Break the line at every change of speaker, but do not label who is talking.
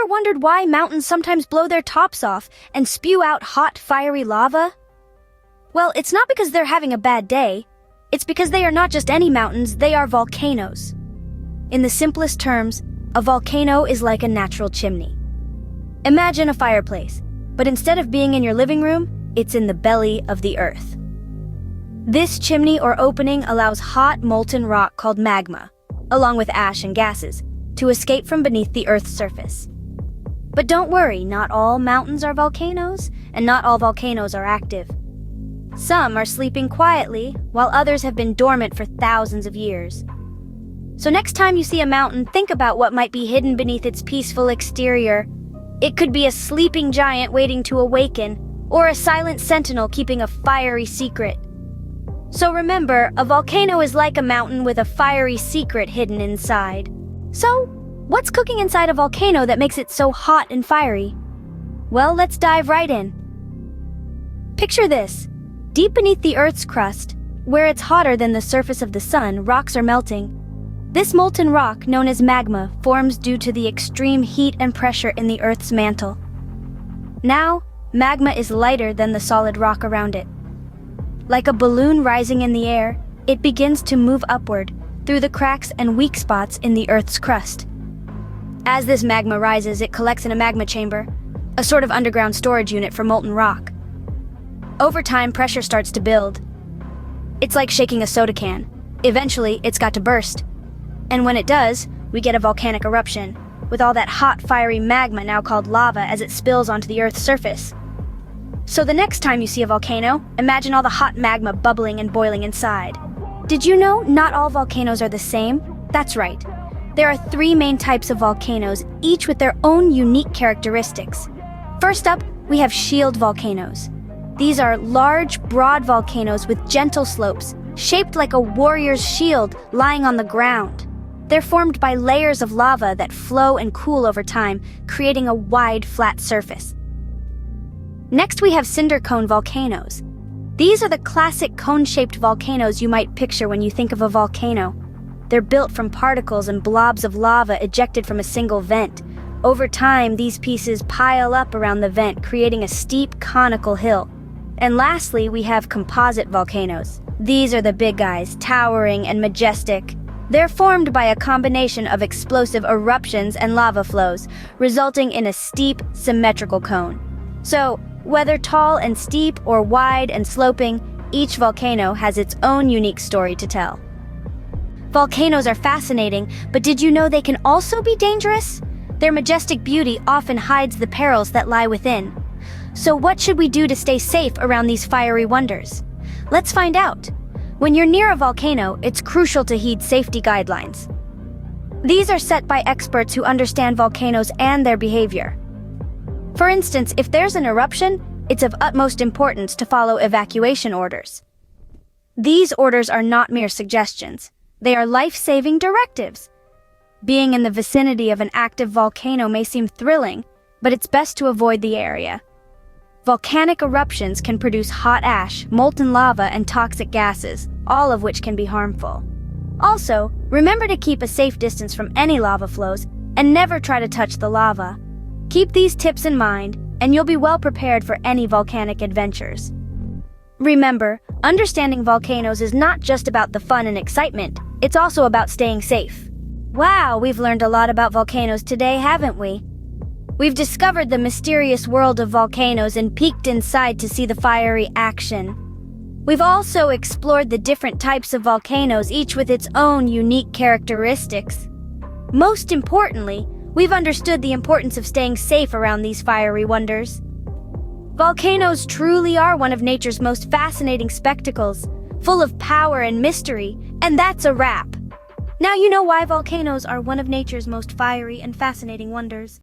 wondered why mountains sometimes blow their tops off and spew out hot, fiery lava? Well, it's not because they're having a bad day. It's because they are not just any mountains, they are volcanoes. In the simplest terms, a volcano is like a natural chimney. Imagine a fireplace, but instead of being in your living room, it's in the belly of the earth. This chimney or opening allows hot, molten rock called magma, along with ash and gases, to escape from beneath the Earth's surface. But don't worry, not all mountains are volcanoes, and not all volcanoes are active. Some are sleeping quietly, while others have been dormant for thousands of years. So next time you see a mountain, think about what might be hidden beneath its peaceful exterior. It could be a sleeping giant waiting to awaken, or a silent sentinel keeping a fiery secret. So remember, a volcano is like a mountain with a fiery secret hidden inside. So, what's cooking inside a volcano that makes it so hot and fiery? Well, let's dive right in. Picture this. Deep beneath the Earth's crust, where it's hotter than the surface of the sun, rocks are melting. This molten rock, known as magma, forms due to the extreme heat and pressure in the Earth's mantle. Now, magma is lighter than the solid rock around it. Like a balloon rising in the air, it begins to move upward through the cracks and weak spots in the Earth's crust. As this magma rises, it collects in a magma chamber, a sort of underground storage unit for molten rock. Over time, pressure starts to build. It's like shaking a soda can. Eventually, it's got to burst. And when it does, we get a volcanic eruption, with all that hot, fiery magma now called lava as it spills onto the Earth's surface. So the next time you see a volcano, imagine all the hot magma bubbling and boiling inside. Did you know not all volcanoes are the same? That's right. There are 3 main types of volcanoes, each with their own unique characteristics. First up, we have shield volcanoes. These are large, broad volcanoes with gentle slopes, shaped like a warrior's shield lying on the ground. They're formed by layers of lava that flow and cool over time, creating a wide, flat surface. Next, we have cinder cone volcanoes. These are the classic cone-shaped volcanoes you might picture when you think of a volcano. They're built from particles and blobs of lava ejected from a single vent. Over time, these pieces pile up around the vent, creating a steep, conical hill. And lastly, we have composite volcanoes. These are the big guys, towering and majestic. They're formed by a combination of explosive eruptions and lava flows, resulting in a steep, symmetrical cone. So, whether tall and steep or wide and sloping, each volcano has its own unique story to tell. Volcanoes are fascinating, but did you know they can also be dangerous? Their majestic beauty often hides the perils that lie within. So what should we do to stay safe around these fiery wonders? Let's find out. When you're near a volcano, it's crucial to heed safety guidelines. These are set by experts who understand volcanoes and their behavior. For instance, if there's an eruption, it's of utmost importance to follow evacuation orders. These orders are not mere suggestions. They are life-saving directives. Being in the vicinity of an active volcano may seem thrilling, but it's best to avoid the area. Volcanic eruptions can produce hot ash, molten lava, and toxic gases, all of which can be harmful. Also, remember to keep a safe distance from any lava flows and never try to touch the lava. Keep these tips in mind, and you'll be well prepared for any volcanic adventures. Remember, understanding volcanoes is not just about the fun and excitement, it's also about staying safe. Wow, we've learned a lot about volcanoes today, haven't we? We've discovered the mysterious world of volcanoes and peeked inside to see the fiery action. We've also explored the different types of volcanoes, each with its own unique characteristics. Most importantly, we've understood the importance of staying safe around these fiery wonders. Volcanoes truly are one of nature's most fascinating spectacles, full of power and mystery, and that's a wrap. Now you know why volcanoes are one of nature's most fiery and fascinating wonders.